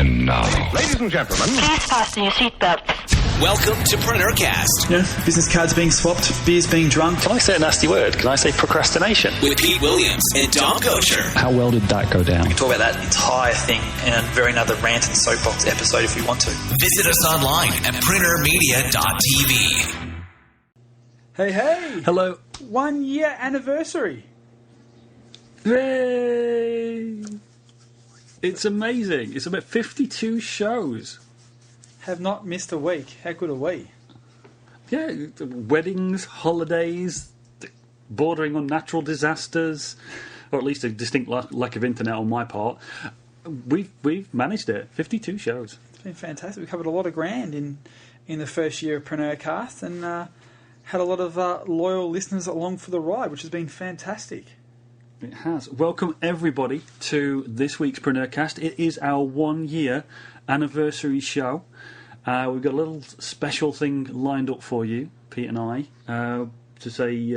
And now, ladies and gentlemen, please fasten your seatbelts. Welcome to PreneurCast. Yeah, business cards being swapped, beers being drunk. Can I say a nasty word? Can I say procrastination? With Pete Williams and Dom Kocher. How well did that go down? We can talk about that entire thing in a very another rant and soapbox episode if we want to. Visit us online at PreneurMedia.tv. Hey. Hello. 1 year anniversary. Yay! It's amazing. It's about 52 shows. Have not missed a week. How good are we? Yeah, weddings, holidays, bordering on natural disasters, or at least a distinct lack of internet on my part. We've managed it. 52 shows. It's been fantastic. We covered a lot of ground in the first year of PreneurCast and had a lot of loyal listeners along for the ride, which has been fantastic. It has. Welcome everybody to this week's PreneurCast. It is our 1 year anniversary show. We've got a little special thing lined up for you, Pete and I, to say,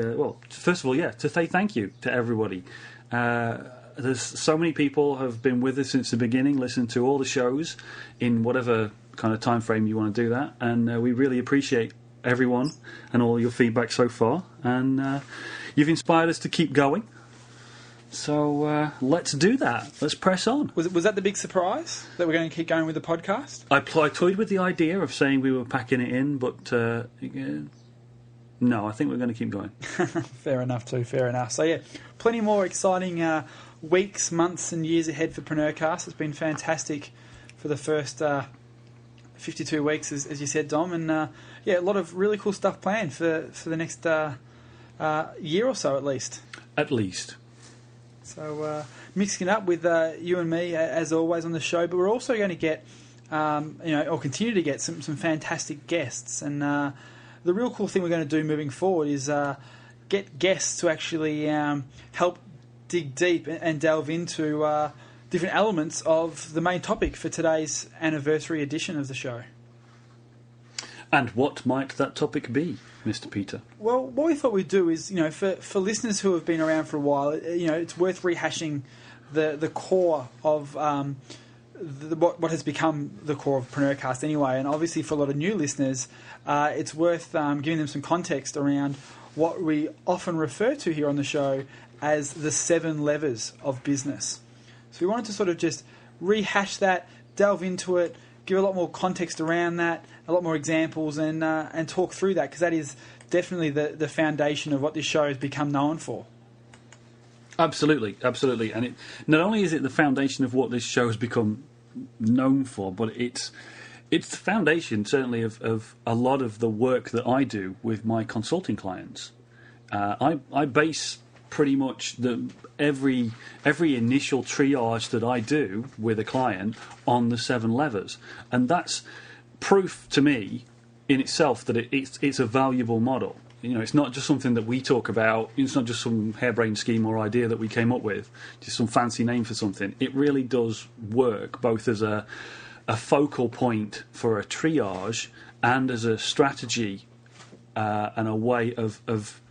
first of all, to say thank you to everybody. There's so many people have been with us since the beginning, listened to all the shows in whatever kind of time frame you want to do that, and we really appreciate everyone and all your feedback so far, and you've inspired us to keep going. So let's do that. Let's press on. Was that the big surprise, that we're going to keep going with the podcast? I toyed with the idea of saying we were packing it in, but no, I think we're going to keep going. Fair enough. So yeah, plenty more exciting weeks, months and years ahead for PreneurCast. It's been fantastic for the first 52 weeks, as you said, Dom, and a lot of really cool stuff planned for the next year or so at least. At least. So mixing it up with you and me as always on the show, but we're also going to get, or continue to get some fantastic guests. And the real cool thing we're going to do moving forward is get guests to actually help dig deep and delve into different elements of the main topic for today's anniversary edition of the show. And what might that topic be, Mr. Peter? Well, what we thought we'd do is, for listeners who have been around for a while, it's worth rehashing the core of what has become the core of PreneurCast anyway. And obviously for a lot of new listeners, it's worth giving them some context around what we often refer to here on the show as the 7 levers of business. So we wanted to sort of just rehash that, delve into it, give a lot more context around that, a lot more examples, and talk through that, because that is definitely the foundation of what this show has become known for. Absolutely. And not only is it the foundation of what this show has become known for, but it's the foundation, certainly, of a lot of the work that I do with my consulting clients. I base pretty much every initial triage that I do with a client on the 7 levers, and that's proof to me in itself that it's a valuable model. It's not just something that we talk about. It's not just some harebrained scheme or idea that we came up with, just some fancy name for something. It really does work both as a focal point for a triage and as a strategy and a way of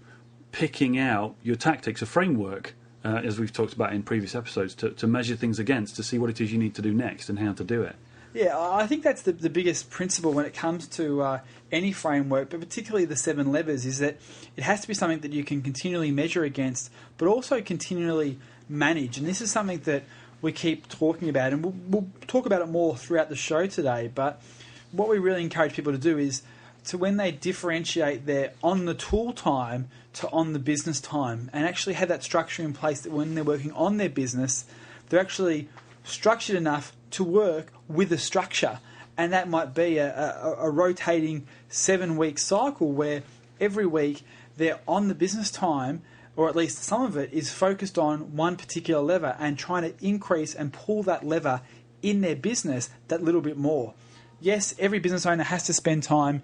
picking out your tactics, a framework, as we've talked about in previous episodes, to measure things against, to see what it is you need to do next and how to do it. Yeah, I think that's the biggest principle when it comes to any framework, but particularly the 7 levers, is that it has to be something that you can continually measure against, but also continually manage. And this is something that we keep talking about, and we'll talk about it more throughout the show today. But what we really encourage people to do is to, when they differentiate their on-the-tool time to on-the-business time, and actually have that structure in place that when they're working on their business, they're actually structured enough to work with a structure. And that might be a rotating 7-week cycle where every week they're on the business time, or at least some of it is focused on one particular lever and trying to increase and pull that lever in their business that little bit more. Yes, every business owner has to spend time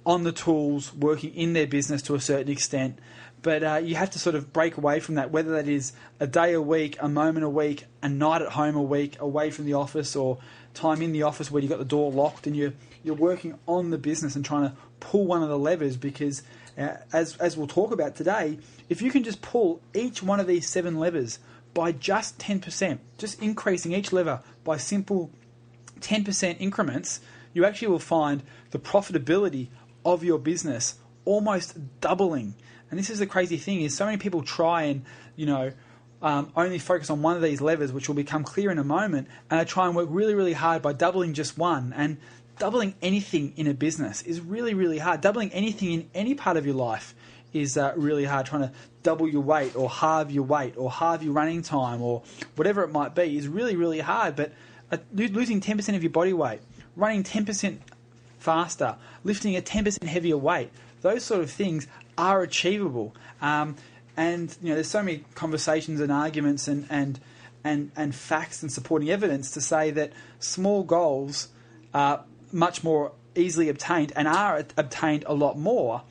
on the tools, working in their business to a certain extent, but you have to sort of break away from that, whether that is a day a week, a moment a week, a night at home a week, away from the office, or time in the office where you've got the door locked and you're working on the business and trying to pull one of the levers, because as we'll talk about today, if you can just pull each one of these 7 levers by just 10%, just increasing each lever by simple 10% increments, you actually will find the profitability of your business almost doubling. And this is the crazy thing, is so many people try and, only focus on one of these levers, which will become clear in a moment, and they try and work really, really hard by doubling just one. And doubling anything in a business is really, really hard. Doubling anything in any part of your life is really hard. Trying to double your weight or halve your weight or halve your running time or whatever it might be is really, really hard. But losing 10% of your body weight, running 10% faster, lifting a 10% heavier weight, those sort of things are achievable. And there's so many conversations and arguments and facts and supporting evidence to say that small goals are much more easily obtained and are obtained a lot more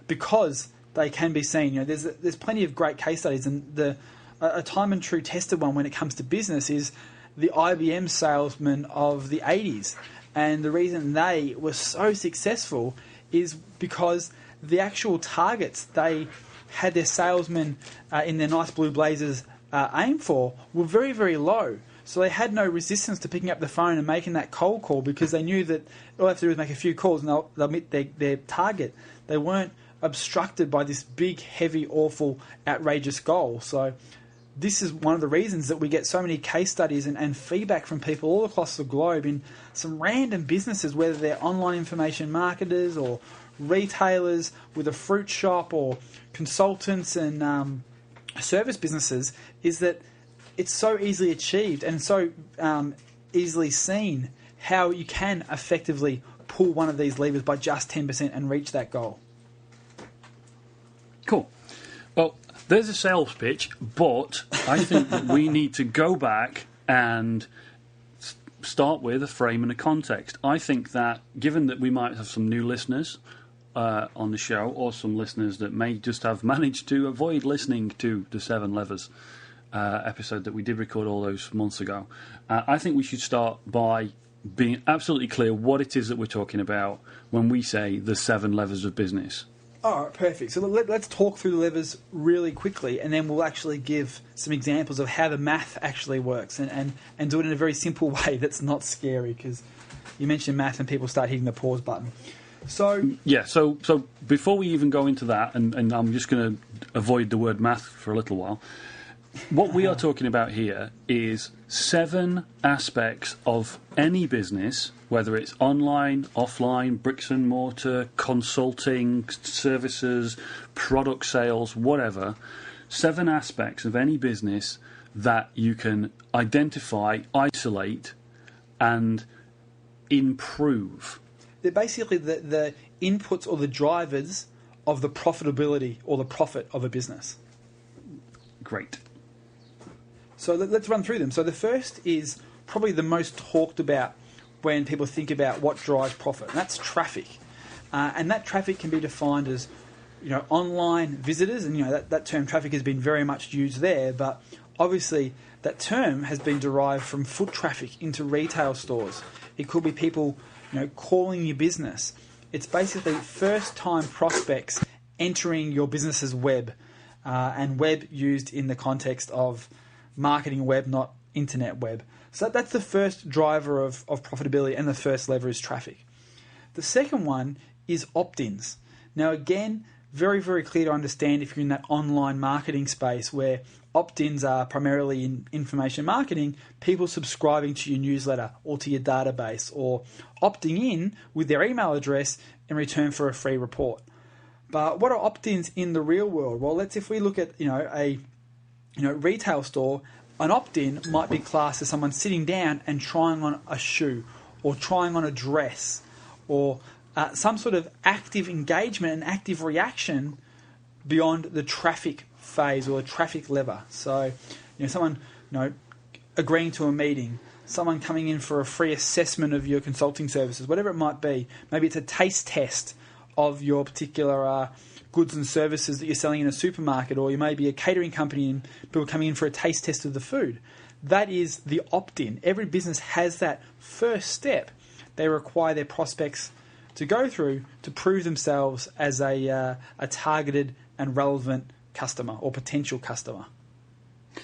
because they can be seen. There's plenty of great case studies, and a time and true tested one when it comes to business is the IBM salesman of the 80s. And the reason they were so successful is because the actual targets they had their salesmen in their nice blue blazers aim for were very, very low. So they had no resistance to picking up the phone and making that cold call because they knew that all they have to do is make a few calls and they'll meet their target. They weren't obstructed by this big, heavy, awful, outrageous goal. So this is one of the reasons that we get so many case studies and feedback from people all across the globe in some random businesses, whether they're online information marketers or retailers with a fruit shop or consultants and service businesses, is that it's so easily achieved and so easily seen how you can effectively pull one of these levers by just 10% and reach that goal. Cool. Well, there's a sales pitch, but I think that we need to go back and start with a frame and a context. I think that given that we might have some new listeners on the show, or some listeners that may just have managed to avoid listening to the 7 Levers episode that we did record all those months ago, I think we should start by being absolutely clear what it is that we're talking about when we say the 7 Levers of business. All right, perfect. So let's talk through the levers really quickly, and then we'll actually give some examples of how the math actually works and do it in a very simple way that's not scary, because you mention math and people start hitting the pause button. So before we even go into that, and I'm just going to avoid the word math for a little while, what we are talking about here is 7 aspects of any business, whether it's online, offline, bricks and mortar, consulting, services, product sales, whatever, 7 aspects of any business that you can identify, isolate, and improve. They're basically the inputs or the drivers of the profitability or the profit of a business. Great. So let's run through them. So the first is probably the most talked about when people think about what drives profit, and that's traffic. And that traffic can be defined as, online visitors, and that term traffic has been very much used there. But obviously, that term has been derived from foot traffic into retail stores. It could be people, calling your business. It's basically first-time prospects entering your business's web, and web used in the context of marketing web, not internet web. So that's the first driver of profitability, and the first lever is traffic. The second one is opt-ins. Now again, very, very clear to understand if you're in that online marketing space where opt-ins are primarily in information marketing, people subscribing to your newsletter or to your database, or opting in with their email address in return for a free report. But what are opt-ins in the real world? Well, if we look at a retail store, an opt-in might be classed as someone sitting down and trying on a shoe or trying on a dress, or some sort of active engagement and active reaction beyond the traffic phase or the traffic lever. So, someone agreeing to a meeting, someone coming in for a free assessment of your consulting services, whatever it might be. Maybe it's a taste test of your particular goods and services that you're selling in a supermarket, or you may be a catering company and people coming in for a taste test of the food. That is the opt-in. Every business has that first step they require their prospects to go through to prove themselves as a targeted and relevant customer or potential customer.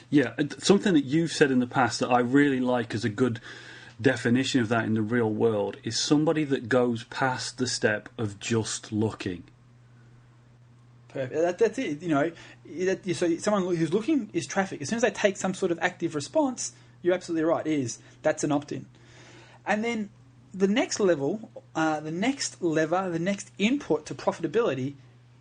Yeah, something that you've said in the past that I really like as a good definition of that in the real world is somebody that goes past the step of just looking. Perfect. That's it. So someone who's looking is traffic. As soon as they take some sort of active response, you're absolutely right. That's an opt-in. And then the next level, the next lever, the next input to profitability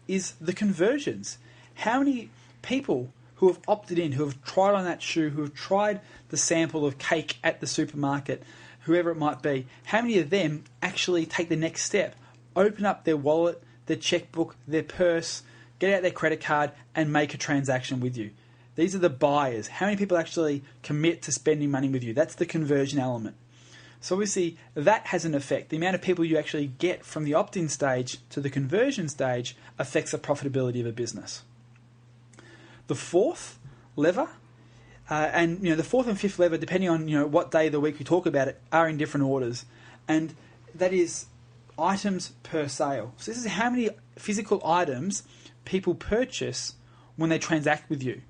is the conversions. How many people who have opted in, who have tried on that shoe, who have tried the sample of cake at the supermarket, whoever it might be, how many of them actually take the next step, open up their wallet, their checkbook, their purse, get out their credit card and make a transaction with you? These are the buyers. How many people actually commit to spending money with you? That's the conversion element. So obviously that has an effect. The amount of people you actually get from the opt-in stage to the conversion stage affects the profitability of a business. The fourth lever, and the fourth and fifth lever, depending on what day of the week we talk about it, are in different orders, and that is items per sale. So this is how many physical items people purchase when they transact with you.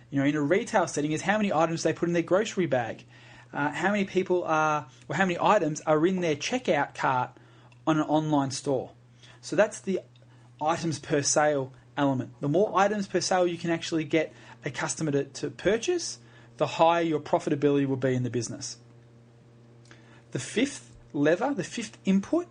In a retail setting, is how many items they put in their grocery bag. How many items are in their checkout cart on an online store. So that's the items per sale element. The more items per sale you can actually get a customer to purchase, the higher your profitability will be in the business. The fifth lever, the fifth input,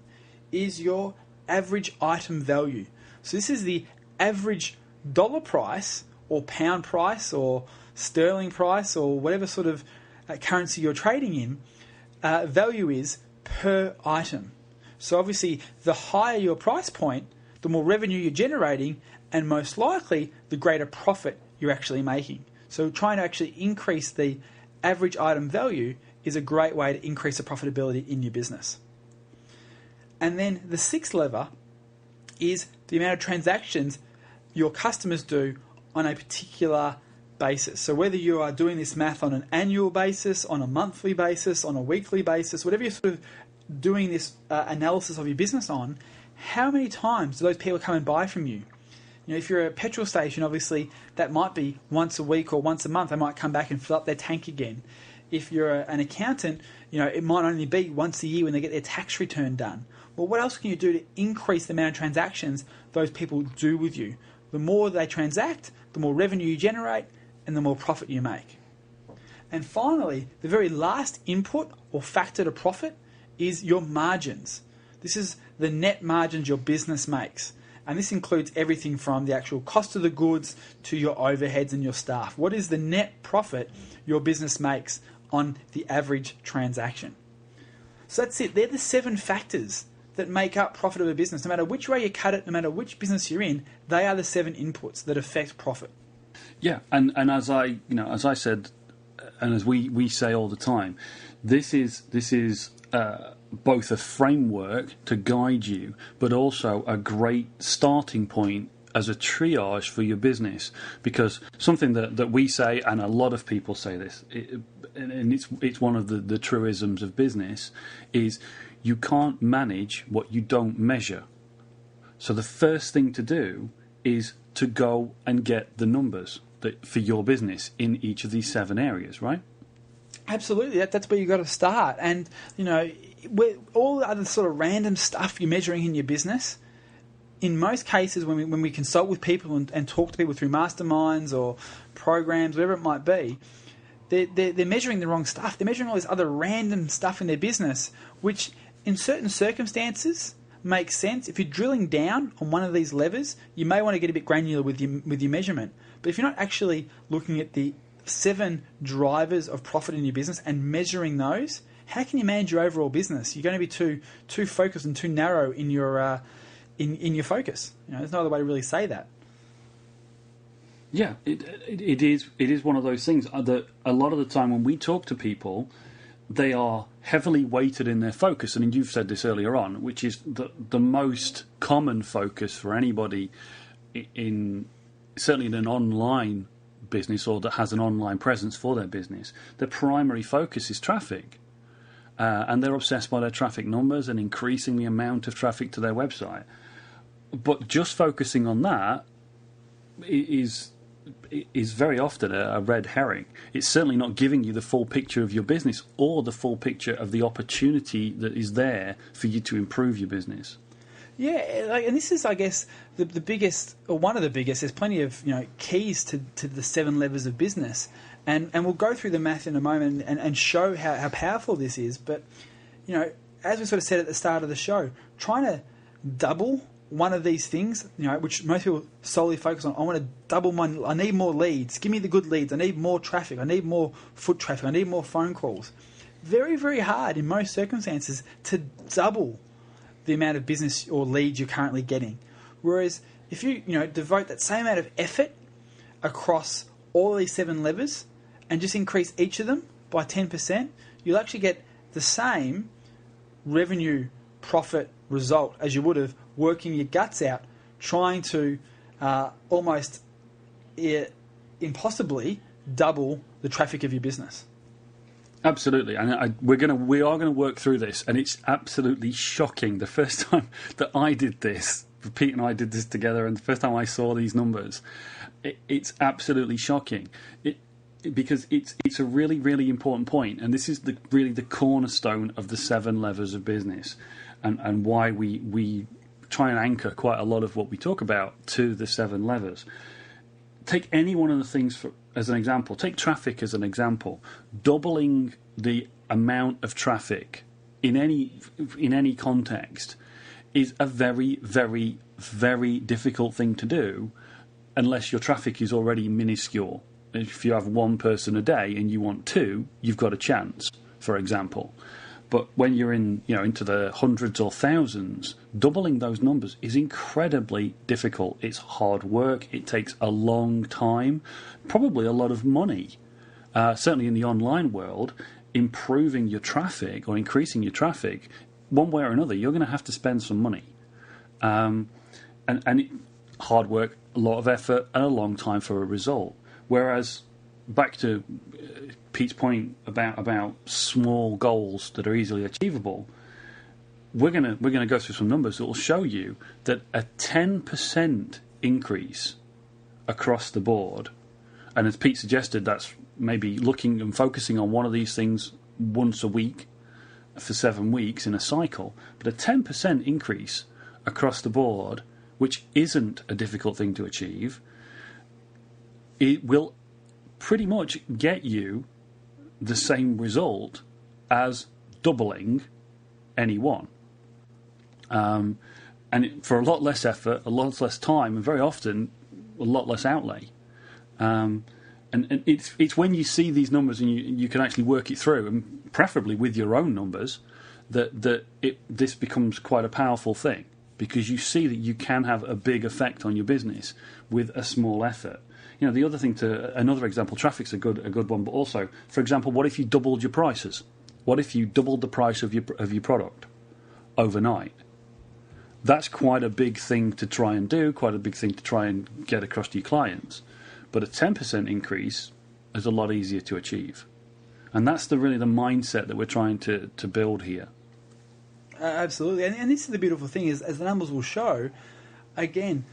is your average item value. So this is the average dollar price or pound price or sterling price or whatever sort of currency you're trading in, value is per item. So obviously the higher your price point, the more revenue you're generating, and most likely the greater profit you're actually making. So trying to actually increase the average item value is a great way to increase the profitability in your business. And then the sixth lever is the amount of transactions your customers do on a particular basis. So whether you are doing this math on an annual basis, on a monthly basis, on a weekly basis, whatever you're sort of doing this analysis of your business on, how many times do those people come and buy from you? If you're a petrol station, obviously that might be once a week or once a month. They might come back and fill up their tank again. If you're an accountant, it might only be once a year when they get their tax return done. Well, what else can you do to increase the amount of transactions those people do with you? The more they transact, the more revenue you generate, and the more profit you make. And finally, the very last input or factor to profit is your margins. This is the net margins your business makes. And this includes everything from the actual cost of the goods to your overheads and your staff. What is the net profit your business makes on the average transaction? So that's it. They're the 7 factors that make up profit of a business. No matter which way you cut it, no matter which business you're in, they are the 7 inputs that affect profit. Yeah, and as I said, and as we say all the time, this is both a framework to guide you, but also a great starting point as a triage for your business. Because something that we say, and a lot of people say this, and it's one of the truisms of business, is you can't manage what you don't measure. So the first thing to do is to go and get the numbers for your business in each of these 7 areas, right? Absolutely, that's where you've got to start. And all the other sort of random stuff you're measuring in your business, in most cases when we consult with people and talk to people through masterminds or programs, whatever it might be, they're measuring the wrong stuff. They're measuring all this other random stuff in their business, which in certain circumstances makes sense. If you're drilling down on one of these levers, you may want to get a bit granular with your measurement. But if you're not actually looking at the 7 drivers of profit in your business and measuring those, how can you manage your overall business? You're going to be too focused and too narrow in your in your focus. There's no other way to really say that. Yeah, it is one of those things that a lot of the time when we talk to people, they are heavily weighted in their focus. And you've said this earlier on, which is the most common focus for anybody certainly in an online business or that has an online presence for their business. Their primary focus is traffic. And they're obsessed by their traffic numbers and increasing the amount of traffic to their website. But just focusing on that is is very often a red herring. It's certainly not giving you the full picture of your business or the full picture of the opportunity that is there for you to improve your business. Yeah, and this is, I guess, the biggest, or one of the biggest. There's plenty of keys to the 7 levers of business, and we'll go through the math in a moment and show how powerful this is. But as we sort of said at the start of the show, trying to double one of these things, which most people solely focus on. I want to double I need more leads. Give me the good leads. I need more traffic. I need more foot traffic. I need more phone calls. Very, very hard in most circumstances to double the amount of business or leads you're currently getting. Whereas if you devote that same amount of effort across all these 7 levers and just increase each of them by 10%, you'll actually get the same revenue profit result as you would have working your guts out trying to almost impossibly double the traffic of your business. Absolutely, and we are going to work through this, and it's absolutely shocking. The first time that I did this, Pete and I did this together, and the first time I saw these numbers, it's absolutely shocking. Because it's a really, really important point, and this is really the cornerstone of the 7 levers of business, and why we try and anchor quite a lot of what we talk about to the 7 levers. Take any one of the things as an example. Take traffic as an example. Doubling the amount of traffic in any context is a very, very, very difficult thing to do unless your traffic is already minuscule. If you have 1 person a day and you want 2, you've got a chance, for example. But when you're into the hundreds or thousands, doubling those numbers is incredibly difficult. It's hard work. It takes a long time, probably a lot of money. Certainly in the online world, improving your traffic or increasing your traffic, one way or another, you're going to have to spend some money. And hard work, a lot of effort, and a long time for a result. Whereas, back to Pete's point about small goals that are easily achievable, we're gonna go through some numbers that will show you that a 10% increase across the board, and as Pete suggested, that's maybe looking and focusing on one of these things once a week for 7 weeks in a cycle, but a 10% increase across the board, which isn't a difficult thing to achieve, it will pretty much get you the same result as doubling any one. And for a lot less effort, a lot less time, and very often a lot less outlay. And it's when you see these numbers and you can actually work it through, and preferably with your own numbers, that this becomes quite a powerful thing, because you see that you can have a big effect on your business with a small effort. The other thing another example, traffic's a good one, but also, for example, what if you doubled your prices? What if you doubled the price of your product overnight? That's quite a big thing to try and do, quite a big thing to try and get across to your clients. But a 10% increase is a lot easier to achieve. And that's really the mindset that we're trying to build here. Absolutely. And this is the beautiful thing, is as the numbers will show, again,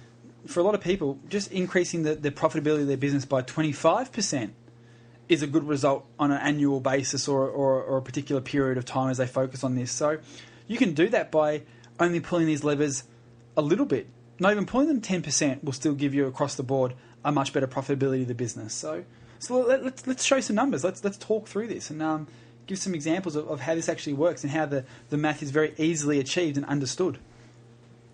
for a lot of people, just increasing the profitability of their business by 25% is a good result on an annual basis or a particular period of time as they focus on this. So you can do that by only pulling these levers a little bit. Not even pulling them 10% will still give you across the board a much better profitability of the business. So let's show some numbers. Let's talk through this and give some examples of how this actually works and how the math is very easily achieved and understood.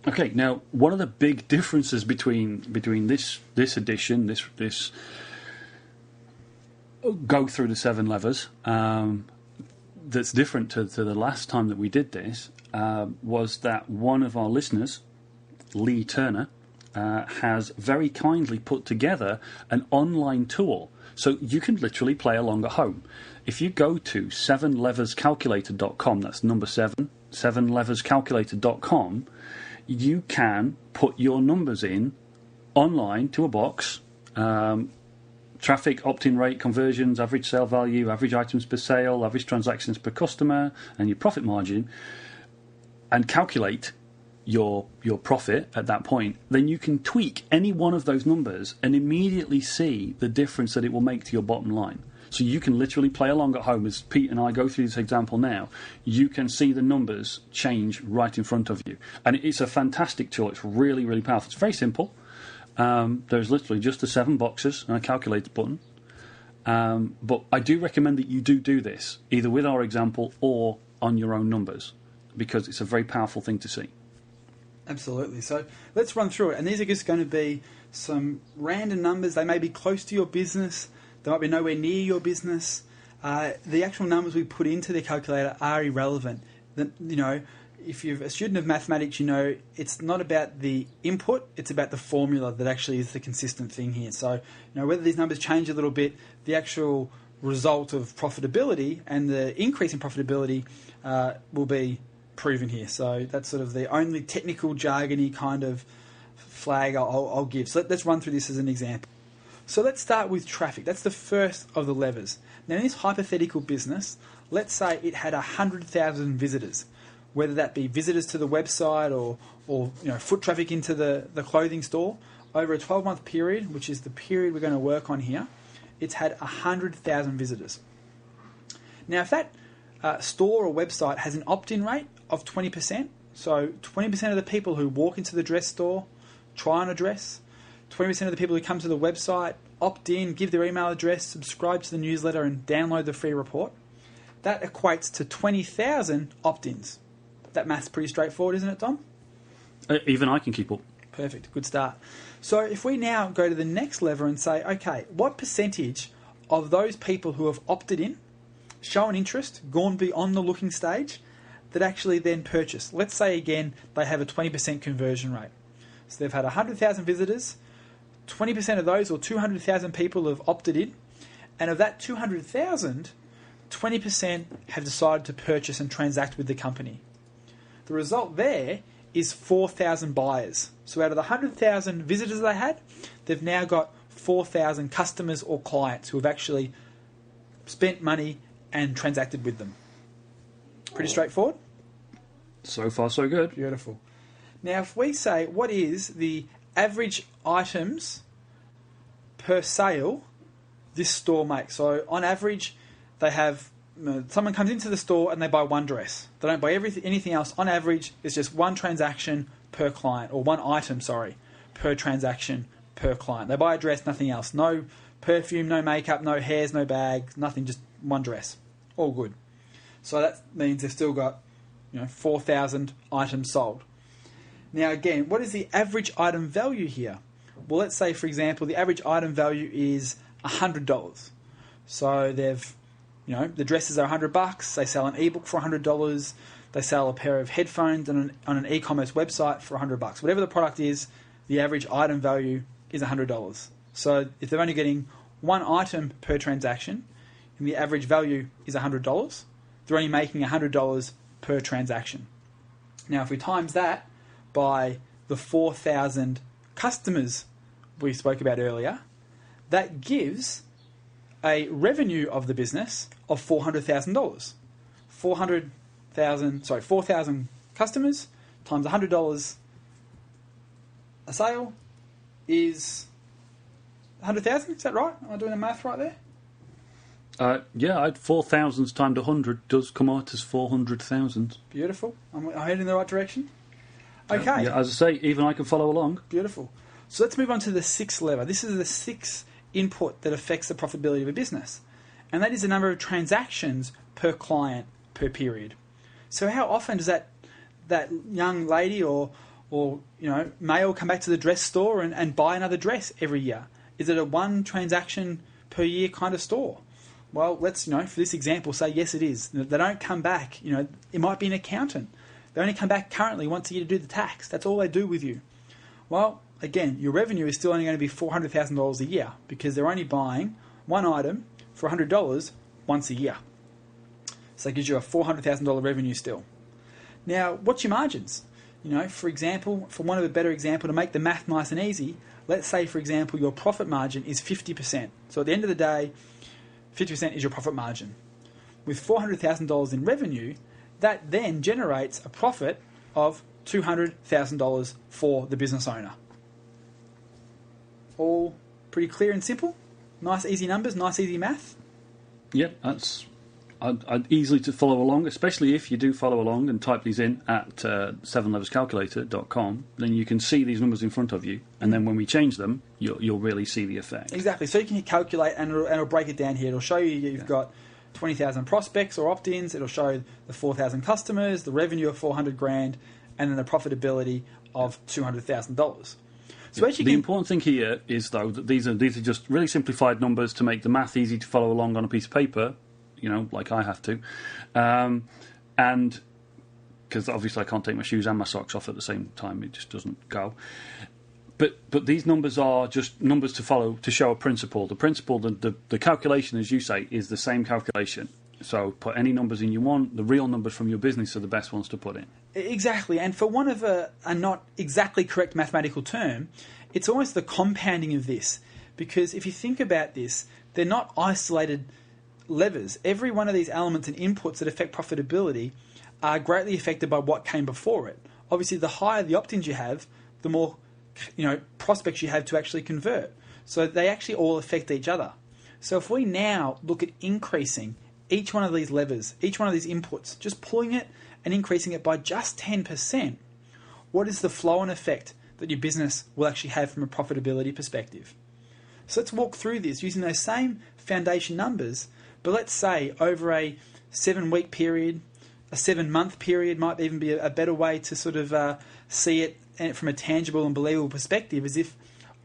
Okay, now one of the big differences between this edition, this go through the 7 levers, that's different to the last time that we did this, was that one of our listeners, Lee Turner, has very kindly put together an online tool, so you can literally play along at home. If you go to 7leverscalculator.com, that's number 7, 7leverscalculator.com, you can put your numbers in online to a box, traffic, opt-in rate, conversions, average sale value, average items per sale, average transactions per customer, and your profit margin, and calculate your profit at that point, then you can tweak any one of those numbers and immediately see the difference that it will make to your bottom line. So you can literally play along at home as Pete and I go through this example now. You can see the numbers change right in front of you. And it's a fantastic tool. It's really, really powerful. It's very simple. There's literally just the 7 boxes and a calculator button. But I do recommend that you do this, either with our example or on your own numbers, because it's a very powerful thing to see. Absolutely. So let's run through it. And these are just going to be some random numbers. They may be close to your business. They might be nowhere near your business. The actual numbers we put into the calculator are irrelevant. If you're a student of mathematics, you know it's not about the input, it's about the formula that actually is the consistent thing here. So, whether these numbers change a little bit, the actual result of profitability and the increase in profitability will be proven here. So that's sort of the only technical jargony kind of flag I'll give. So let's run through this as an example. So let's start with traffic. That's the first of the levers. Now in this hypothetical business, let's say it had 100,000 visitors, whether that be visitors to the website or foot traffic into the clothing store. Over a 12-month period, which is the period we're going to work on here, it's had 100,000 visitors. Now if that store or website has an opt-in rate of 20%, so 20% of the people who walk into the dress store try on a dress, 20% of the people who come to the website opt in, give their email address, subscribe to the newsletter and download the free report, that equates to 20,000 opt-ins. That math's pretty straightforward, isn't it, Tom? Even I can keep up. Perfect, good start. So if we now go to the next lever and say, okay, what percentage of those people who have opted in, shown interest, gone beyond the looking stage, that actually then purchase? Let's say again they have a 20% conversion rate. So they've had 100,000 visitors, 20% of those, or 200,000 people, have opted in, and of that 200,000, 20% have decided to purchase and transact with the company. The result there is 4,000 buyers. So out of the 100,000 visitors they had, they've now got 4,000 customers or clients who have actually spent money and transacted with them. Pretty straightforward? So far, so good. Beautiful. Now, if we say, what is the average items per sale this store makes? So, on average, they have, someone comes into the store and they buy one dress. They don't buy anything else. On average, it's just one transaction per client, or one item, per transaction per client. They buy a dress, nothing else. No perfume, no makeup, no hairs, no bags, nothing, just one dress. All good. So that means they've still got 4,000 items sold. Now again, what is the average item value here? Well, let's say, for example, the average item value is $100. So they've, the dresses are $100. They sell an ebook for $100. They sell a pair of headphones on an e-commerce website for $100. Whatever the product is, the average item value is $100. So if they're only getting one item per transaction, and the average value is $100, they're only making $100 per transaction. Now, if we times that by the 4,000 customers we spoke about earlier, that gives a revenue of the business of $400,000. 4,000 customers times $100 a sale is 100,000. Is that right? Am I doing the math right there? Yeah, 4,000 times 100 does come out as 400,000. Beautiful. I'm heading in the right direction. Okay. Yeah, as I say, even I can follow along. Beautiful. So let's move on to the sixth lever. This is the sixth input that affects the profitability of a business, and that is the number of transactions per client per period. So how often does that young lady or male come back to the dress store and buy another dress every year? Is it a one transaction per year kind of store? Well, let's, for this example, say yes, it is. They don't come back. It might be an accountant. They only come back currently once a year to do the tax. That's all they do with you. Well, again, your revenue is still only going to be $400,000 a year because they're only buying one item for $100 once a year. So that gives you a $400,000 revenue still. Now, what's your margins? For example, for one of a better example, to make the math nice and easy, let's say, for example, your profit margin is 50%. So at the end of the day, 50% is your profit margin. With $400,000 in revenue, that then generates a profit of $200,000 for the business owner. All pretty clear and simple. Nice, easy numbers, nice, easy math. Yep, that's I'd easily to follow along, especially if you do follow along and type these in at 7leverscalculator.com, then you can see these numbers in front of you, and then when we change them, you'll really see the effect. Exactly. So you can calculate, and it'll break it down here. It'll show you you've got 20,000 prospects or opt-ins. It'll show the 4,000 customers, the revenue of $400,000, and then the profitability of $200,000. So the important thing here is, though, that these are just really simplified numbers to make the math easy to follow along on a piece of paper, like I have to. And because obviously I can't take my shoes and my socks off at the same time, it just doesn't go. But these numbers are just numbers to follow to show a principle. The principle, the calculation, as you say, is the same calculation. So put any numbers in you want. The real numbers from your business are the best ones to put in. Exactly. And for one of a not exactly correct mathematical term, it's almost the compounding of this. Because if you think about this, they're not isolated levers. Every one of these elements and inputs that affect profitability are greatly affected by what came before it. Obviously, the higher the opt-ins you have, the more prospects you have to actually convert. So they actually all affect each other. So if we now look at increasing each one of these levers, each one of these inputs, just pulling it and increasing it by just 10%, what is the flow-on effect that your business will actually have from a profitability perspective? So let's walk through this using those same foundation numbers, but let's say over a 7-week period, a 7-month period might even be a better way to sort of see it from a tangible and believable perspective, is if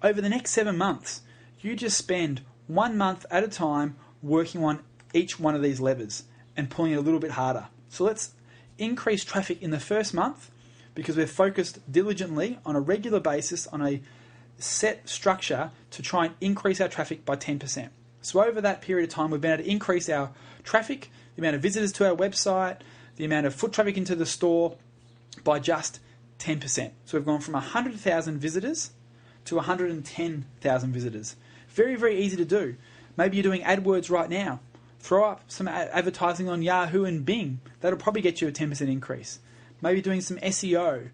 over the next 7 months, you just spend 1 month at a time working on each one of these levers and pulling it a little bit harder. So let's increase traffic in the first month because we're focused diligently on a regular basis on a set structure to try and increase our traffic by 10%. So over that period of time, we've been able to increase our traffic, the amount of visitors to our website, the amount of foot traffic into the store by just 10%. So we've gone from 100,000 visitors to 110,000 visitors. Very, very easy to do. Maybe you're doing AdWords right now. Throw up some advertising on Yahoo and Bing. That'll probably get you a 10% increase. Maybe doing some SEO,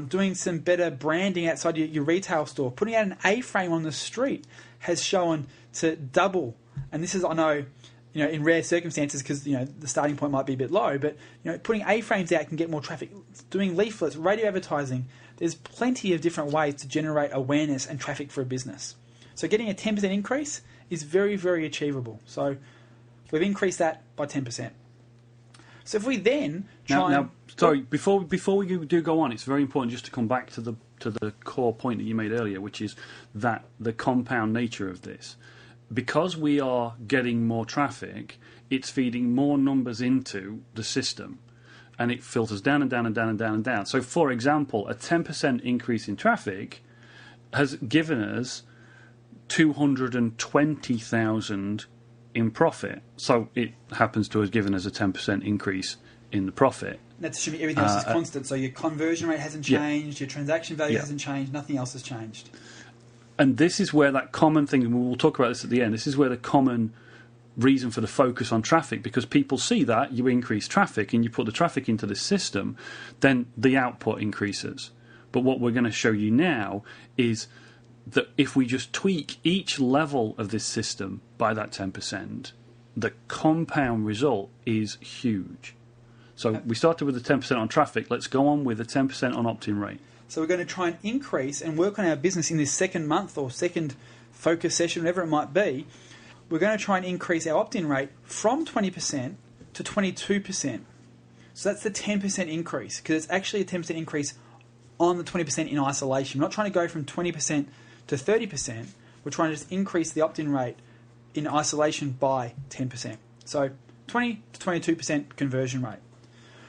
doing some better branding outside your retail store. Putting out an A-frame on the street has shown to double. And this is, I know, in rare circumstances because, the starting point might be a bit low, but, putting A-frames out can get more traffic. Doing leaflets, radio advertising, there's plenty of different ways to generate awareness and traffic for a business. So getting a 10% increase is very, very achievable. So we've increased that by 10%. So if we then try before we do go on, it's very important just to come back to the core point that you made earlier, which is that the compound nature of this. Because we are getting more traffic, it's feeding more numbers into the system, and it filters down and down and down and down and down. So, for example, a 10% increase in traffic has given us 220,000 in profit. So it happens to have given us a 10% increase in the profit. That's assuming everything else is constant. So your conversion rate hasn't changed, your transaction value hasn't changed, nothing else has changed. And this is where that common thing, and we'll talk about this at the end, this is where the common reason for the focus on traffic, because people see that you increase traffic and you put the traffic into the system, then the output increases. But what we're going to show you now is that if we just tweak each level of this system by that 10%, the compound result is huge. So we started with the 10% on traffic. Let's go on with the 10% on opt-in rate. So we're going to try and increase and work on our business in this second month or second focus session, whatever it might be. We're going to try and increase our opt-in rate from 20% to 22%. So that's the 10% increase, because it's actually a 10% increase on the 20% in isolation. We're not trying to go from 20% to 30%. We're trying to just increase the opt-in rate in isolation by 10%. So 20 to 22% conversion rate.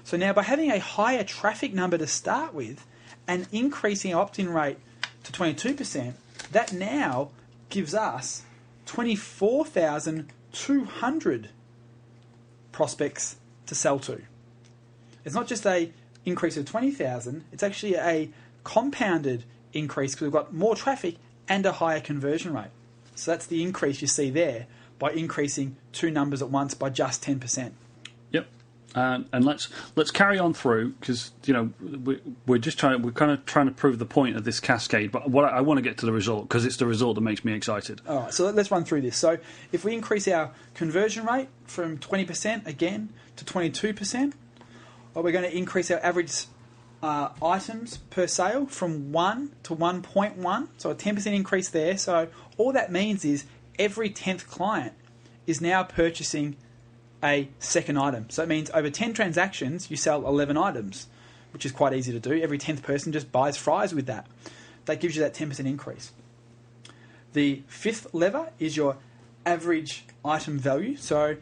So now by having a higher traffic number to start with and increasing our opt-in rate to 22%, that now gives us 24,200 prospects to sell to. It's not just a increase of 20,000, it's actually a compounded increase because we've got more traffic and a higher conversion rate. So that's the increase you see there by increasing two numbers at once by just 10%. Yep. And let's carry on through, because we're kind of trying to prove the point of this cascade. But what I want to get to the result, because it's the result that makes me excited. All right, so let's run through this. So if we increase our conversion rate from 20% again to 22%, or we're going to increase our average items per sale from 1 to 1.1, so a 10% increase there. So all that means is every 10th client is now purchasing a second item. So it means over 10 transactions, you sell 11 items, which is quite easy to do. Every 10th person just buys fries with that. That gives you that 10% increase. The fifth lever is your average item value. So,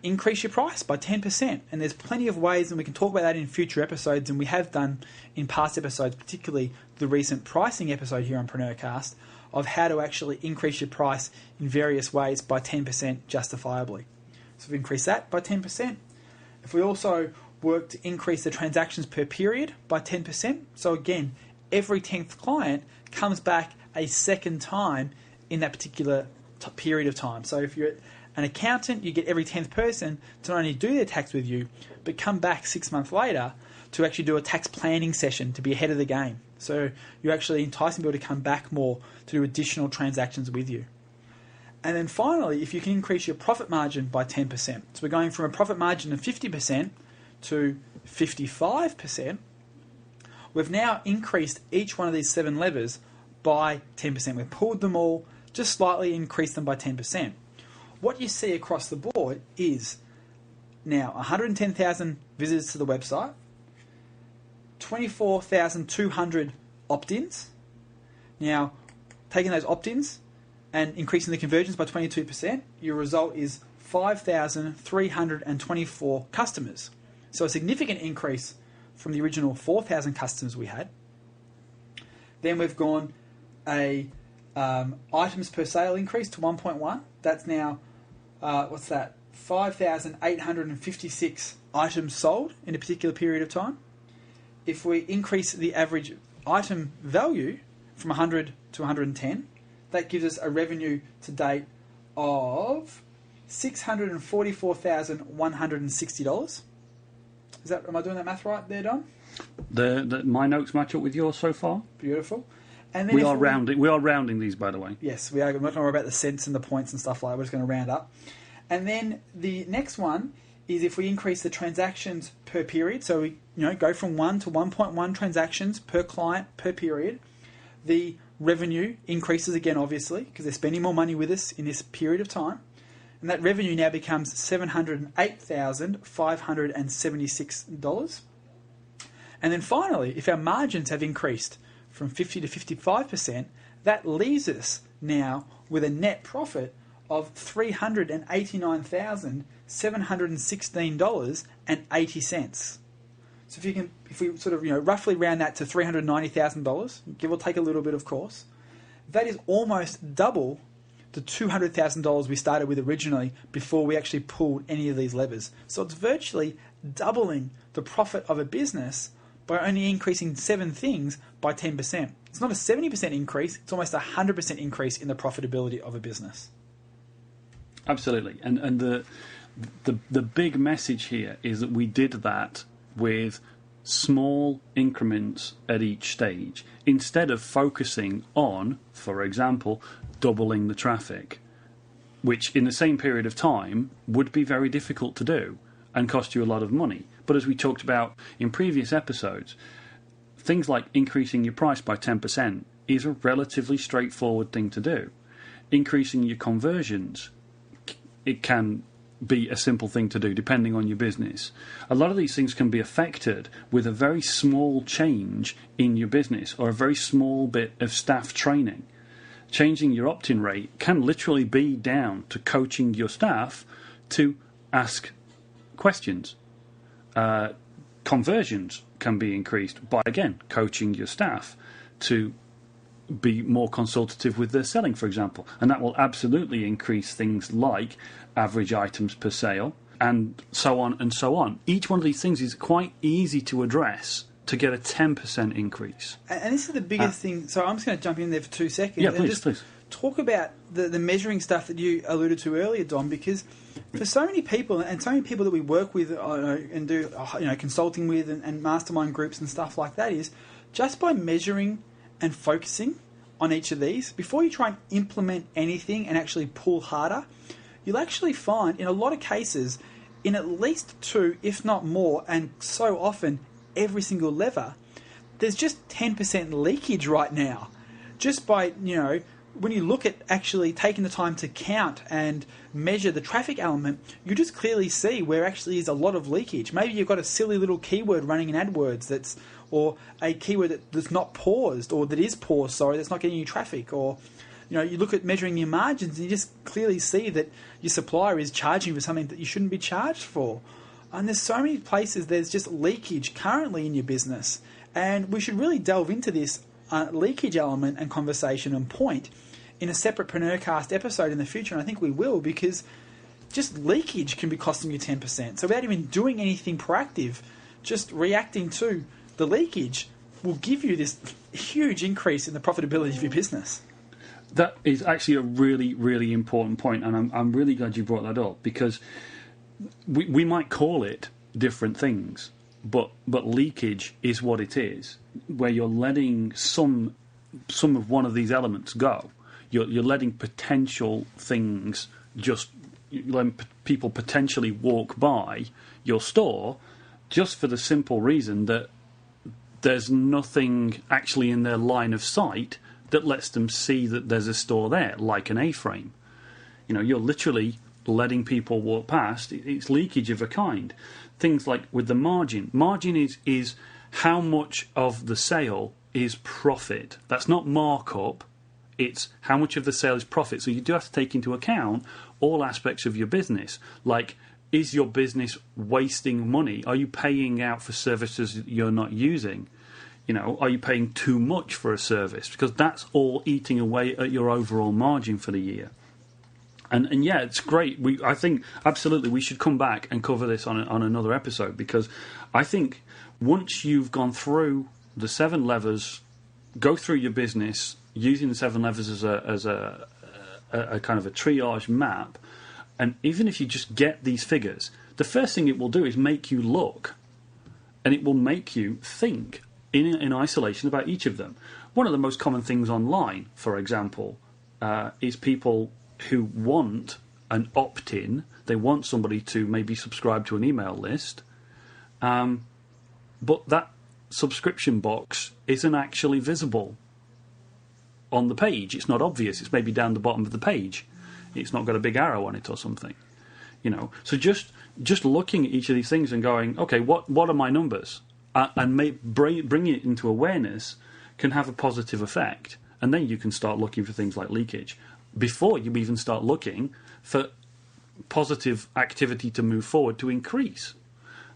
increase your price by 10%. And there's plenty of ways, and we can talk about that in future episodes, and we have done in past episodes, particularly the recent pricing episode here on PreneurCast, of how to actually increase your price in various ways by 10% justifiably. So we increase that by 10%. If we also work to increase the transactions per period by 10%, so again, every 10th client comes back a second time in that particular period of time. So if you're an accountant, you get every 10th person to not only do their tax with you, but come back 6 months later to actually do a tax planning session to be ahead of the game. So you're actually enticing people to come back more to do additional transactions with you. And then finally, if you can increase your profit margin by 10%. So we're going from a profit margin of 50% to 55%. We've now increased each one of these 7 levers by 10%. We've pulled them all, just slightly increased them by 10%. What you see across the board is now 110,000 visitors to the website, 24,200 opt-ins. Now, taking those opt-ins and increasing the conversions by 22%, your result is 5,324 customers. So a significant increase from the original 4,000 customers we had. Then we've gone a items per sale increase to 1.1. That's now, 5,856 items sold in a particular period of time. If we increase the average item value from 100 to 110, that gives us a revenue to date of $644,160. Am I doing that math right there, Don? My notes match up with yours so far. Beautiful. And then we are rounding these, by the way. Yes, we are. I'm not going to worry about the cents and the points and stuff like that. We're just going to round up. And then the next one is if we increase the transactions per period. So we go from 1 to 1.1 transactions per client per period. The revenue increases again, obviously, because they're spending more money with us in this period of time. And that revenue now becomes $708,576. And then finally, if our margins have increased from 50 to 55%, that leaves us now with a net profit of $389,716.80. So if we sort of roughly round that to $390,000, give or take a little bit, of course, that is almost double the $200,000 we started with originally before we actually pulled any of these levers. So it's virtually doubling the profit of a business by only increasing 7 things by 10%. It's not a 70% increase; it's almost a 100% increase in the profitability of a business. Absolutely, and the big message here is that we did that with small increments at each stage instead of focusing on, for example, doubling the traffic, which in the same period of time would be very difficult to do and cost you a lot of money. But as we talked about in previous episodes, things like increasing your price by 10% is a relatively straightforward thing to do. Increasing your conversions, it can be a simple thing to do depending on your business. A lot of these things can be affected with a very small change in your business or a very small bit of staff training. Changing your opt-in rate can literally be down to coaching your staff to ask questions. Conversions can be increased by, again, coaching your staff to be more consultative with their selling, for example. And that will absolutely increase things like average items per sale and so on and so on. Each one of these things is quite easy to address to get a 10% increase. And this is the biggest thing. So I'm just going to jump in there for 2 seconds. Yeah, and please. talk about the measuring stuff that you alluded to earlier, Dom, because for so many people, and so many people that we work with and do consulting with and mastermind groups and stuff like that, is just by measuring and focusing on each of these, before you try and implement anything and actually pull harder, you'll actually find in a lot of cases, in at least 2, if not more, and so often every single lever, there's just 10% leakage right now. Just by, when you look at actually taking the time to count and measure the traffic element, you just clearly see where actually is a lot of leakage. Maybe you've got a silly little keyword running in AdWords or a keyword that's not paused, or that is paused, that's not getting you traffic, or you look at measuring your margins and you just clearly see that your supplier is charging for something that you shouldn't be charged for. And there's so many places there's just leakage currently in your business. And we should really delve into this leakage element and conversation and point in a separate PreneurCast episode in the future, and I think we will, because just leakage can be costing you 10%. So without even doing anything proactive, just reacting to the leakage will give you this huge increase in the profitability of your business. That is actually a really, really important point, and I'm really glad you brought that up, because we might call it different things, but leakage is what it is, where you're letting some of one of these elements go. You're letting potential things letting people potentially walk by your store just for the simple reason that there's nothing actually in their line of sight that lets them see that there's a store there, like an A-frame. You're literally letting people walk past. It's leakage of a kind. Things like with the margin. Margin is how much of the sale is profit. That's not markup. It's how much of the sale is profit. So you do have to take into account all aspects of your business. Like, is your business wasting money? Are you paying out for services that you're not using? Are you paying too much for a service? Because that's all eating away at your overall margin for the year. And yeah, it's great. I think absolutely we should come back and cover this on another episode, because I think once you've gone through the 7 levers, go through your business using the 7 levers as a kind of a triage map, and even if you just get these figures, the first thing it will do is make you look, and it will make you think in isolation about each of them. One of the most common things online, for example, is people who want an opt-in. They want somebody to maybe subscribe to an email list, but that subscription box isn't actually visible on the page. It's not obvious. It's maybe down the bottom of the page. It's not got a big arrow on it or something. So just looking at each of these things and going, okay, what are my numbers? And bring it into awareness can have a positive effect. And then you can start looking for things like leakage before you even start looking for positive activity to move forward to increase.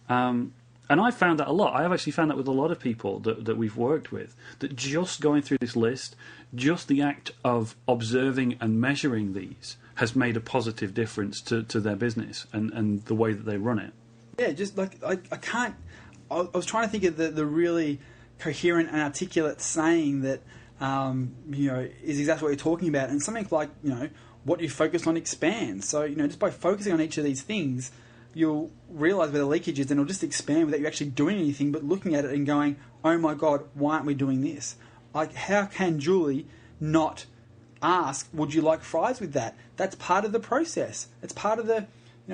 And I found that a lot. I have actually found that with a lot of people that we've worked with, that just going through this list, just the act of observing and measuring these has made a positive difference to their business and the way that they run it. Yeah, just like I can't. I was trying to think of the really coherent and articulate saying that is exactly what you're talking about, and something like what you focus on expands. So just by focusing on each of these things, you'll realise where the leakage is, and it'll just expand without you actually doing anything, but looking at it and going, oh my God, why aren't we doing this? Like, how can Julie not ask, would you like fries with that? That's part of the process. It's part of the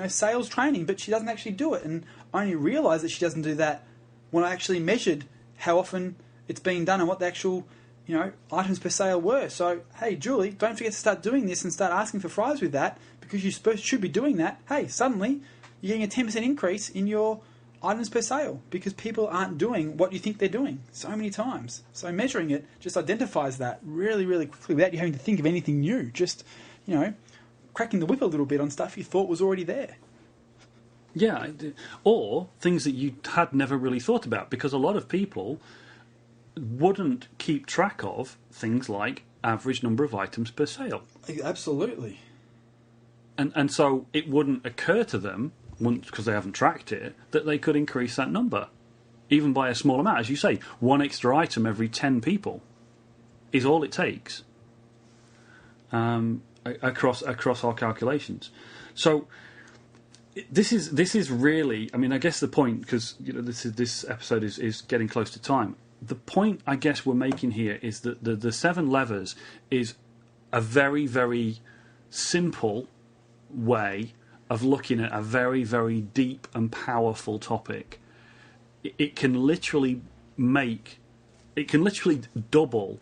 sales training, but she doesn't actually do it. And I only realised that she doesn't do that when I actually measured how often it's being done and what the actual items per sale were. So, hey, Julie, don't forget to start doing this and start asking for fries with that, because you should be doing that. Hey, suddenly you're getting a 10% increase in your items per sale because people aren't doing what you think they're doing so many times. So measuring it just identifies that really, really quickly without you having to think of anything new. Just, cracking the whip a little bit on stuff you thought was already there. Yeah, or things that you had never really thought about, because a lot of people wouldn't keep track of things like average number of items per sale. Absolutely. And so it wouldn't occur to them, because they haven't tracked it, that they could increase that number, even by a small amount. As you say, one extra item every 10 people is all it takes. across our calculations. So this is really, I mean, I guess the point, because this episode is getting close to time. The point I guess we're making here is that the 7 levers is a very, very simple way of looking at a very, very deep and powerful topic. It can literally double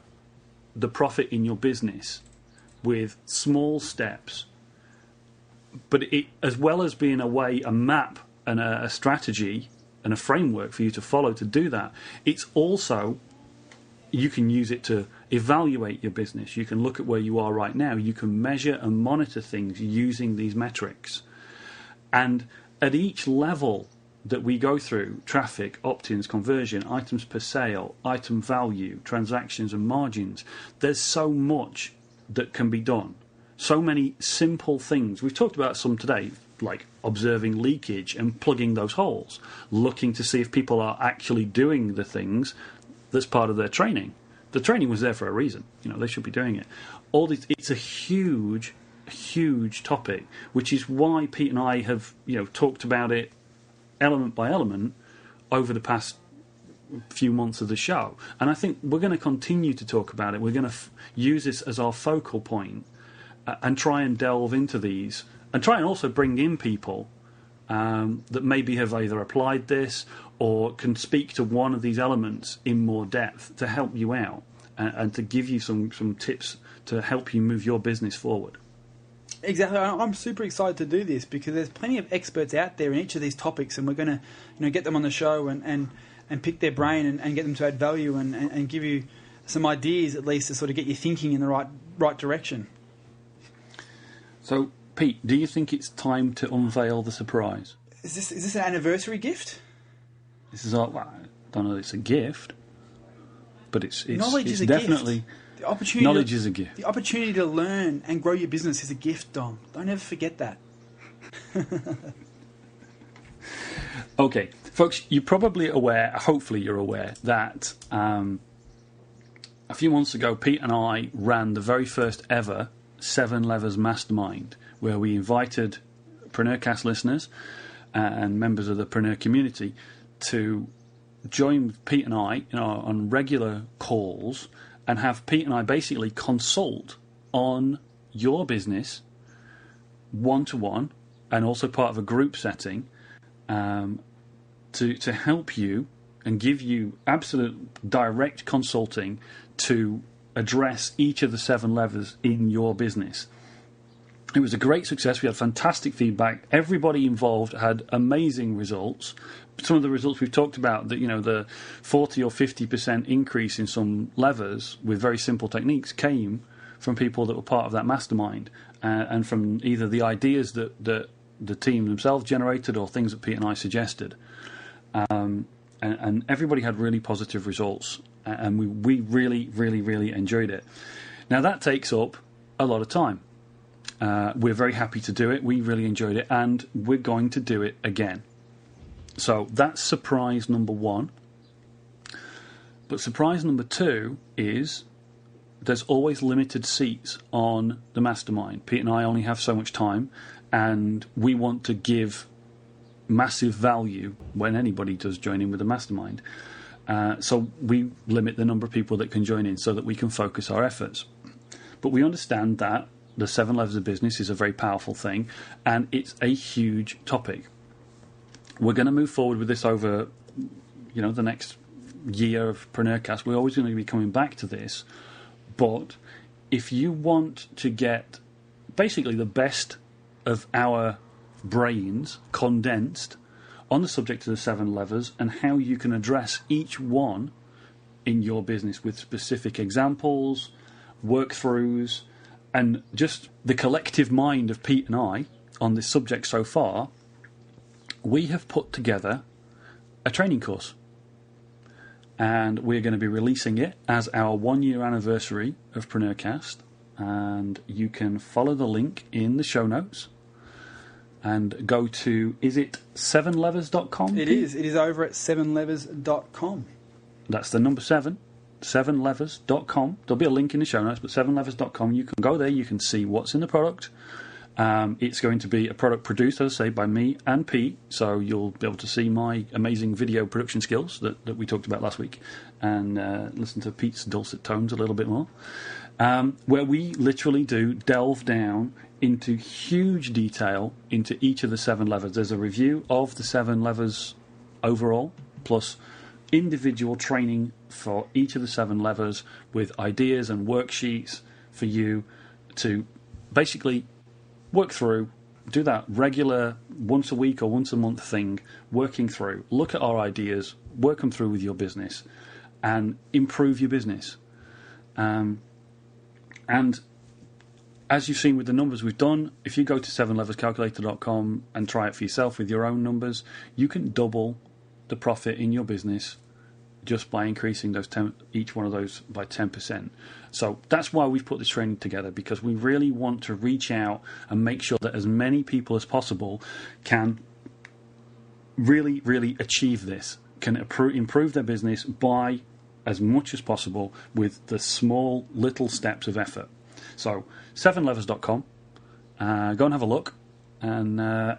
the profit in your business with small steps. But it, as well as being a map and a strategy and a framework for you to follow to do that, it's also, you can use it to evaluate your business. You can look at where you are right now. You can measure and monitor things using these metrics. And at each level that we go through, traffic, opt-ins, conversion, items per sale, item value, transactions and margins, there's so much that can be done. So many simple things. We've talked about some today, like observing leakage and plugging those holes, looking to see if people are actually doing the things that's part of their training. The training was there for a reason. They should be doing it. All this, it's a huge, huge topic, which is why Pete and I have, talked about it element by element over the past few months of the show. And I think we're going to continue to talk about it. We're going to use this as our focal point and try and delve into these, and try and also bring in people that maybe have either applied this or can speak to one of these elements in more depth to help you out and to give you some tips to help you move your business forward. Exactly. I'm super excited to do this because there's plenty of experts out there in each of these topics, and we're going to get them on the show and pick their brain and get them to add value and give you some ideas at least to sort of get you thinking in the right direction. So, Pete, do you think it's time to unveil the surprise? Is this an anniversary gift? This is all. Well, I don't know. It's a gift, but it's knowledge is a definitely gift. The opportunity. Knowledge is a gift. The opportunity to learn and grow your business is a gift, Dom. Don't ever forget that. Okay, folks, you're probably aware. Hopefully, you're aware that a few months ago, Pete and I ran the very first ever 7 Levers Mastermind, where we invited PreneurCast listeners and members of the Preneur community to join Pete and I on regular calls and have Pete and I basically consult on your business one-to-one and also part of a group setting to help you and give you absolute direct consulting to address each of the 7 levers in your business. It was a great success. We had fantastic feedback. Everybody involved had amazing results. Some of the results we've talked about, that the 40 or 50% increase in some levers with very simple techniques came from people that were part of that mastermind and from either the ideas that the team themselves generated or things that Pete and I suggested. And everybody had really positive results. And we really, really, really enjoyed it. Now, that takes up a lot of time. We're very happy to do it. We really enjoyed it. And we're going to do it again. So that's surprise number 1. But surprise number 2 is there's always limited seats on the mastermind. Pete and I only have so much time. And we want to give massive value when anybody does join in with the mastermind. So we limit the number of people that can join in so that we can focus our efforts. But we understand that the 7 levels of business is a very powerful thing, and it's a huge topic. We're going to move forward with this over, the next year of PreneurCast. We're always going to be coming back to this. But if you want to get basically the best of our brains condensed on the subject of the 7 levers and how you can address each one in your business with specific examples, work-throughs, and just the collective mind of Pete and I on this subject so far, we have put together a training course. And we're going to be releasing it as our 1-year anniversary of PreneurCast. And you can follow the link in the show notes. And go to, is it 7levers.com? It is. It is over at 7levers.com. That's the number 7, 7levers.com. There'll be a link in the show notes, but 7levers.com. You can go there. You can see what's in the product. It's going to be a product produced, as I say, by me and Pete, so you'll be able to see my amazing video production skills that we talked about last week, and listen to Pete's dulcet tones a little bit more, where we literally do delve down into huge detail into each of the 7 levers. There's a review of the 7 levers overall, plus individual training for each of the 7 levers with ideas and worksheets for you to basically work through, do that regular once a week or once a month thing, working through, look at our ideas, work them through with your business, and improve your business. And as you've seen with the numbers we've done, if you go to 7leverscalculator.com and try it for yourself with your own numbers, you can double the profit in your business just by increasing each one of those by 10%. So that's why we've put this training together, because we really want to reach out and make sure that as many people as possible can really, really achieve this, can improve their business by as much as possible with the small little steps of effort. So 7levers.com, go and have a look, and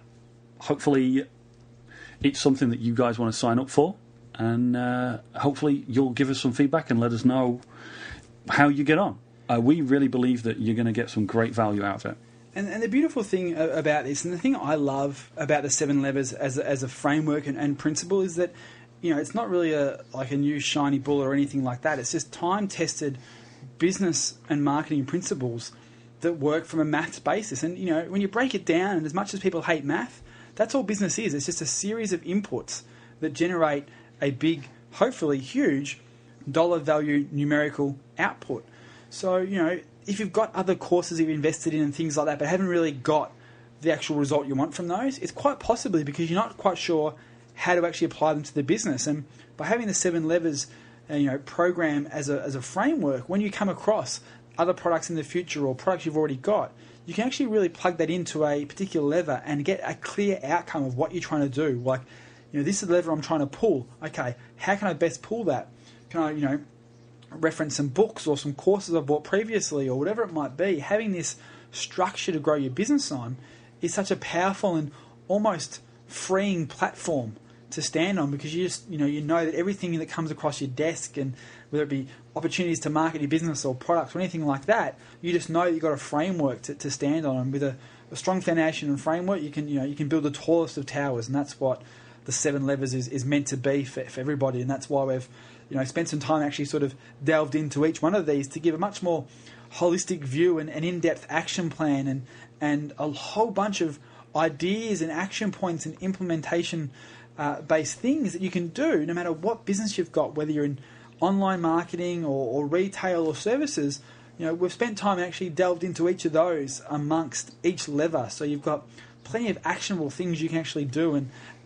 hopefully it's something that you guys want to sign up for. And hopefully you'll give us some feedback and let us know how you get on. We really believe that you're going to get some great value out of it. And the beautiful thing about this, and the thing I love about the 7 levers as a framework and principle, is that it's not really like a new shiny bull or anything like that. It's just time-tested business and marketing principles that work from a maths basis. And when you break it down, and as much as people hate math, that's all business is. It's just a series of inputs that generate a big, hopefully huge, dollar value numerical output. So, if you've got other courses you've invested in and things like that, but haven't really got the actual result you want from those, it's quite possibly because you're not quite sure how to actually apply them to the business. And by having the 7 levers, program as a framework, when you come across other products in the future or products you've already got, you can actually really plug that into a particular lever and get a clear outcome of what you're trying to do. Like, this is the lever I'm trying to pull. Okay, how can I best pull that? Can I, reference some books or some courses I've bought previously or whatever it might be? Having this structure to grow your business on is such a powerful and almost freeing platform to stand on, because you just, you know that everything that comes across your desk, and whether it be opportunities to market your business or products or anything like that, you just know that you've got a framework to stand on. And with a strong foundation and framework, you can build the tallest of towers, and that's what the 7 levers is meant to be for everybody. And that's why we've spent some time actually sort of delved into each one of these to give a much more holistic view and an in-depth action plan and a whole bunch of ideas and action points and implementation based things that you can do no matter what business you've got, whether you're in online marketing or retail or services. We've spent time and actually delved into each of those amongst each lever. So you've got plenty of actionable things you can actually do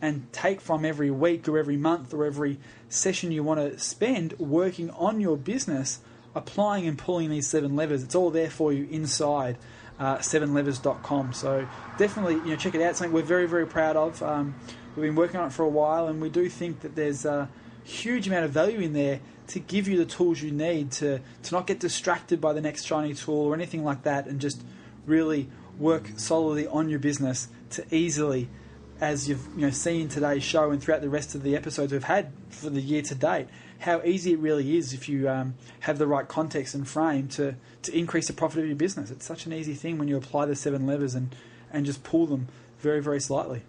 and take from every week or every month or every session you want to spend working on your business, applying and pulling these 7 levers. It's all there for you inside 7levers.com. So definitely check it out. Something we're very, very proud of. We've been working on it for a while, and we do think that there's a huge amount of value in there to give you the tools you need to not get distracted by the next shiny tool or anything like that, and just really work solidly on your business to easily, as you've seen in today's show and throughout the rest of the episodes we've had for the year to date, how easy it really is if you have the right context and frame to increase the profit of your business. It's such an easy thing when you apply the 7 levers and just pull them very, very slightly.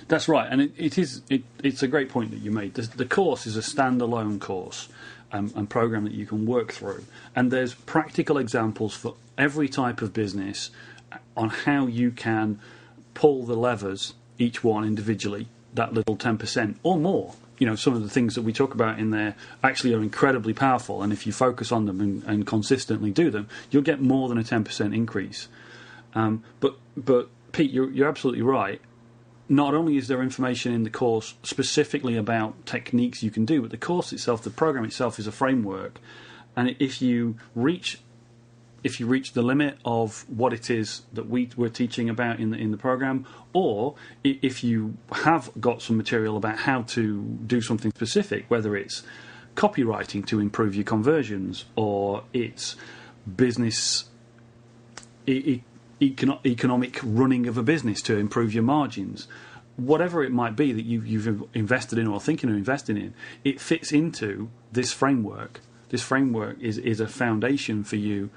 That's right, and it's a great point that you made. The course is a standalone course and program that you can work through, and there's practical examples for every type of business on how you can pull the levers, each one individually, that little 10% or more. Some of the things that we talk about in there actually are incredibly powerful, and if you focus on them and consistently do them, you'll get more than a 10% increase. But Pete, you're absolutely right. Not only is there information in the course specifically about techniques you can do, but the course itself, the program itself, is a framework. And if you reach the limit of what it is that we're teaching about in the program, or if you have got some material about how to do something specific, whether it's copywriting to improve your conversions, or it's business economic running of a business to improve your margins. Whatever it might be that you've invested in or thinking of investing in, it fits into this framework. This framework is a foundation for you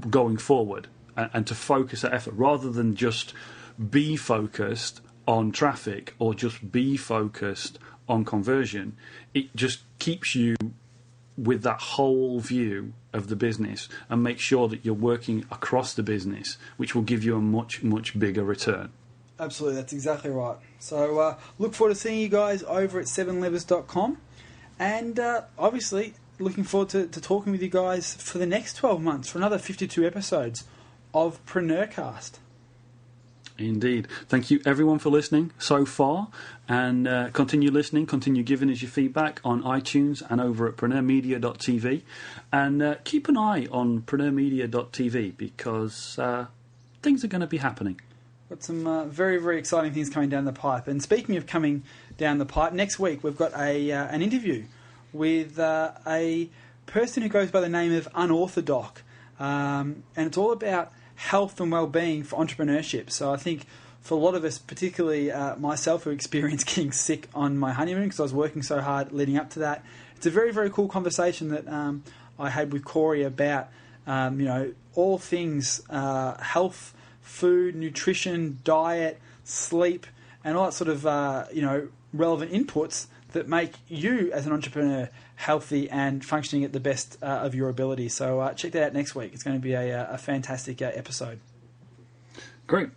going forward, and to focus that effort rather than just be focused on traffic or just be focused on conversion. It just keeps you with that whole view of the business and make sure that you're working across the business, which will give you a much, much bigger return. Absolutely, that's exactly right. So look forward to seeing you guys over at 7levers.com, and obviously looking forward to talking with you guys for the next 12 months for another 52 episodes of PreneurCast. Indeed. Thank you everyone for listening so far, and continue listening, continue giving us your feedback on iTunes and over at preneurmedia.tv, and keep an eye on preneurmedia.tv because things are going to be happening. Got some very, very exciting things coming down the pipe. And speaking of coming down the pipe, next week we've got an interview with a person who goes by the name of Unorthodox, and it's all about health and well-being for entrepreneurship. So I think for a lot of us, particularly myself, who experienced getting sick on my honeymoon because I was working so hard leading up to that, it's a very, very cool conversation that I had with Corey about all things health, food, nutrition, diet, sleep, and all that sort of relevant inputs that make you as an entrepreneur healthy and functioning at the best of your ability. So check that out next week. It's going to be a fantastic episode. Great.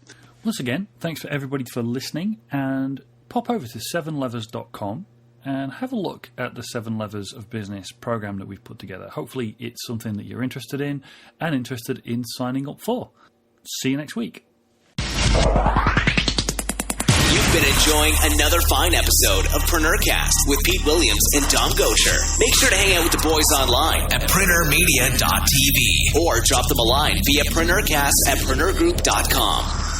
Once again, thanks for everybody for listening, and pop over to 7levers.com and have a look at the 7 Levers of Business program that we've put together. Hopefully it's something that you're interested in and interested in signing up for. See you next week. You've been enjoying another fine episode of PreneurCast with Pete Williams and Dom Gosher. Make sure to hang out with the boys online at preneurmedia.tv or drop them a line via PreneurCast@preneurgroup.com.